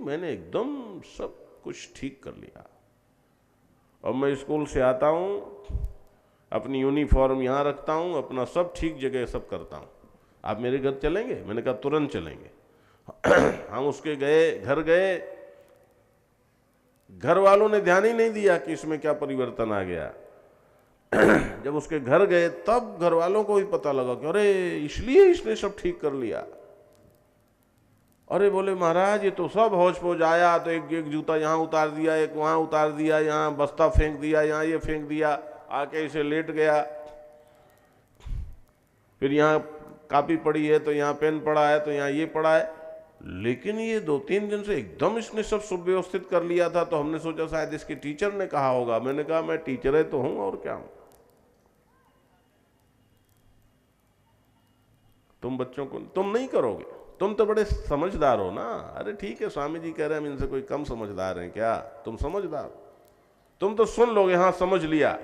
मैंने एकदम सब कुछ ठीक कर लिया। और मैं स्कूल से आता हूँ, अपनी यूनिफॉर्म यहाँ रखता हूँ, अपना सब ठीक जगह सब करता हूँ। आप मेरे घर चलेंगे? मैंने कहा तुरंत चलेंगे। हम उसके घर गए, घर वालों ने ध्यान ही नहीं दिया कि इसमें क्या परिवर्तन आ गया। जब उसके घर गए तब घर वालों को भी पता लगा कि अरे इसलिए इसने सब ठीक कर लिया। अरे बोले महाराज ये तो सब होश पोश आया, तो एक एक जूता यहाँ उतार दिया, एक वहाँ उतार दिया, यहाँ बस्ता फेंक दिया, यहाँ ये फेंक दिया, आके इसे लेट गया। फिर यहाँ कॉपी पड़ी है तो यहाँ पेन पड़ा है तो यहाँ ये पड़ा है। लेकिन ये 2-3 दिन से एकदम इसने सब सुव्यवस्थित कर लिया था। तो हमने सोचा शायद इसके टीचर ने कहा होगा। मैंने कहा मैं टीचर है तो हूं और क्या हूं। तुम बच्चों को तुम नहीं करोगे, तुम तो बड़े समझदार हो ना। अरे ठीक है, स्वामी जी कह रहे हैं हम इनसे कोई कम समझदार हैं क्या? तुम समझदार, तुम तो सुन लोगे, हाँ समझ लिया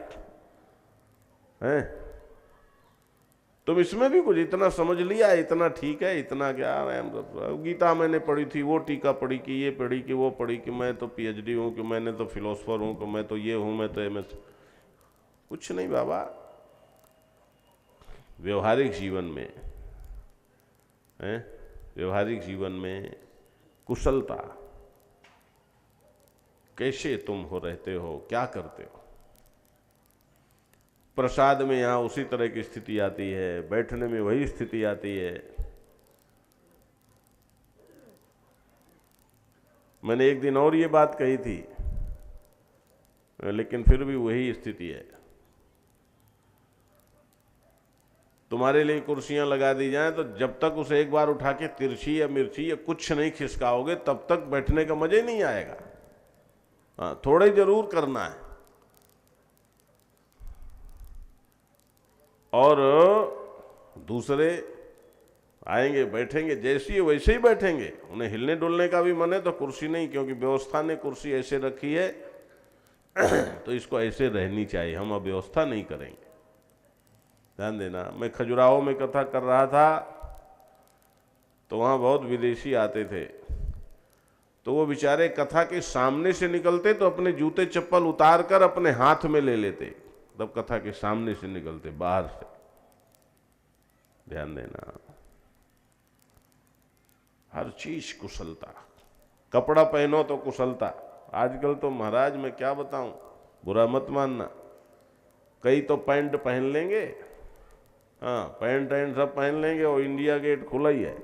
है। तुम इसमें भी कुछ इतना समझ लिया, इतना ठीक है, इतना क्या है। गीता मैंने पढ़ी थी, वो टीका पढ़ी कि ये पढ़ी कि वो पढ़ी कि मैं तो पीएचडी हूं, कि मैंने तो फिलोसफर हूं, कि मैं तो ये हूं, मैं तो एमएस। कुछ नहीं बाबा। व्यवहारिक जीवन में है, व्यवहारिक जीवन में कुशलता, कैसे तुम हो रहते हो, क्या करते हो। प्रसाद में यहां उसी तरह की स्थिति आती है, बैठने में वही स्थिति आती है। मैंने एक दिन और ये बात कही थी, लेकिन फिर भी वही स्थिति है। तुम्हारे लिए कुर्सियां लगा दी जाएं तो जब तक उसे एक बार उठा के तिरछी या मिर्ची या कुछ नहीं खिसकाओगे तब तक बैठने का मजा ही नहीं आएगा। हाँ, थोड़े जरूर करना है। और दूसरे आएंगे, बैठेंगे, जैसी है वैसे ही बैठेंगे। उन्हें हिलने डुलने का भी मन है तो कुर्सी नहीं, क्योंकि व्यवस्था ने कुर्सी ऐसे रखी है तो इसको ऐसे रहनी चाहिए, हम अव्यवस्था नहीं करेंगे। ध्यान देना। मैं खजुराहो में कथा कर रहा था तो वहाँ बहुत विदेशी आते थे, तो वो बेचारे कथा के सामने से निकलते तो अपने जूते चप्पल उतार कर अपने हाथ में ले लेते, तब कथा के सामने से निकलते, बाहर से। ध्यान देना, हर चीज कुशलता। कपड़ा पहनो तो कुशलता। आजकल तो महाराज मैं क्या बताऊं, बुरा मत मानना, कई तो पैंट पहन लेंगे, हाँ पैंट एंड सब पहन लेंगे और इंडिया गेट खुला ही है।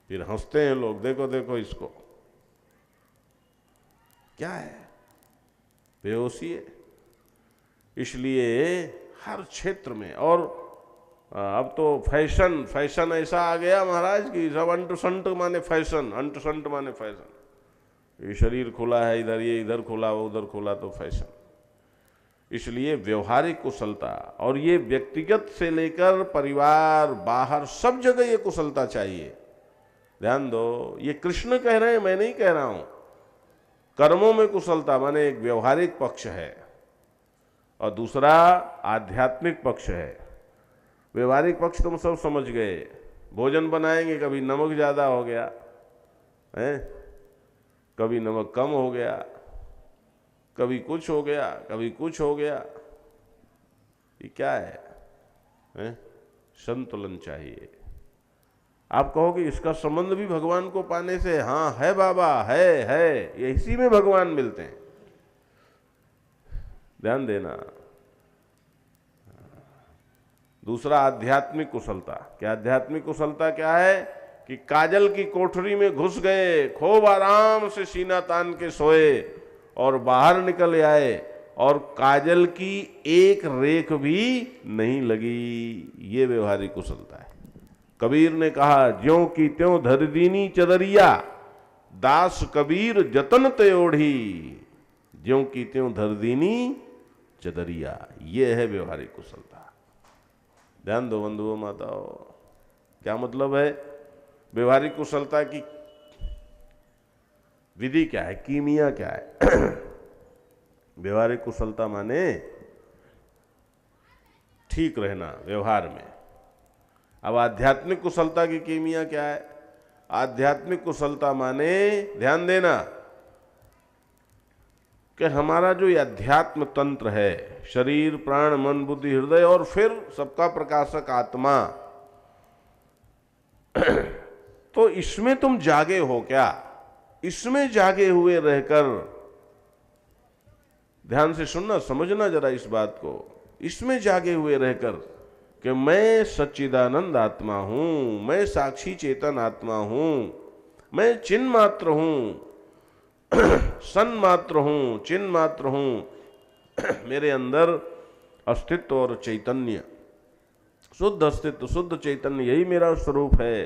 फिर हंसते हैं लोग, देखो देखो इसको, क्या है, बेहोशी है। इसलिए हर क्षेत्र में, और अब तो फैशन ऐसा आ गया महाराज कि सब अंट संट माने फैशन, अंट संट माने फैशन। ये शरीर खुला है इधर, ये इधर खुला, वो उधर खुला, तो फैशन। इसलिए व्यवहारिक कुशलता, और ये व्यक्तिगत से लेकर परिवार, बाहर, सब जगह ये कुशलता चाहिए। ध्यान दो, ये कृष्ण कह रहे हैं, मैं नहीं कह रहा हूं। कर्मों में कुशलता माने एक व्यवहारिक पक्ष है और दूसरा आध्यात्मिक पक्ष है। व्यवहारिक पक्ष तुम सब समझ गए। भोजन बनाएंगे, कभी नमक ज्यादा हो गया है, कभी नमक कम हो गया, कभी कुछ हो गया, कभी कुछ हो गया। ये क्या है? संतुलन चाहिए। आप कहोगे इसका संबंध भी भगवान को पाने से? हाँ है बाबा, है, ये इसी में भगवान मिलते हैं। ध्यान देना। दूसरा आध्यात्मिक कुशलता। क्या आध्यात्मिक कुशलता क्या है? कि काजल की कोठरी में घुस गए, खूब आराम से सीना तान के सोए और बाहर निकल आए और काजल की एक रेख भी नहीं लगी। ये व्यवहारिक कुशलता है। कबीर ने कहा, ज्यों की त्यों धर दीनी चदरिया, दास कबीर जतन ते ओढ़ी। ज्यों की त्यों धर दीनी चदरिया, ये है व्यवहारिक कुशलता। ध्यान दो बंधुओं माताओं, क्या मतलब है व्यवहारिक कुशलता की? विधि क्या है, कीमिया क्या है? व्यवहारिक कुशलता माने ठीक रहना व्यवहार में। अब आध्यात्मिक कुशलता की कीमिया क्या है? आध्यात्मिक कुशलता माने, ध्यान देना, कि हमारा जो ये अध्यात्म तंत्र है, शरीर प्राण मन बुद्धि हृदय और फिर सबका प्रकाशक आत्मा, तो इसमें तुम जागे हो क्या? इसमें जागे हुए रहकर, ध्यान से सुनना, समझना जरा इस बात को, इसमें जागे हुए रहकर कि मैं सच्चिदानंद आत्मा हूं, मैं साक्षी चेतन आत्मा हूं, मैं चिन्ह मात्र हूं, सन मात्र हूं, चिन्ह मात्र हूं, मेरे अंदर अस्तित्व और चैतन्य, शुद्ध अस्तित्व शुद्ध चैतन्य, यही मेरा स्वरूप है।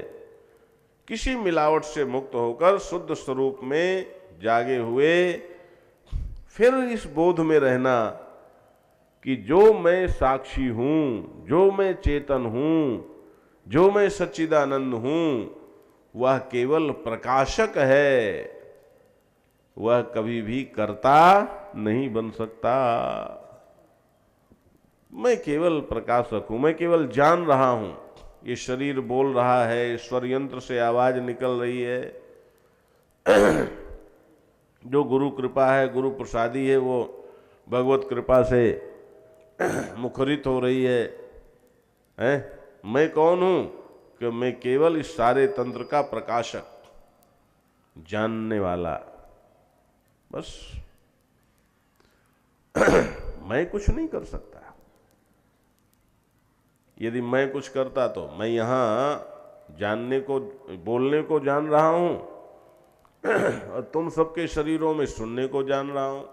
किसी मिलावट से मुक्त होकर शुद्ध स्वरूप में जागे हुए फिर इस बोध में रहना कि जो मैं साक्षी हूं, जो मैं चेतन हूं, जो मैं सच्चिदानंद हूं, वह केवल प्रकाशक है, वह कभी भी कर्ता नहीं बन सकता। मैं केवल प्रकाशक हूं, मैं केवल जान रहा हूं। ये शरीर बोल रहा है, स्वर यंत्र से आवाज निकल रही है, जो गुरु कृपा है, गुरु प्रसादी है, वो भगवत कृपा से मुखरित हो रही है? मैं कौन हूं? कि मैं केवल इस सारे तंत्र का प्रकाशक, जानने वाला, बस। मैं कुछ नहीं कर सकता। यदि मैं कुछ करता तो मैं यहां जानने को, बोलने को जान रहा हूं और तुम सबके शरीरों में सुनने को जान रहा हूं।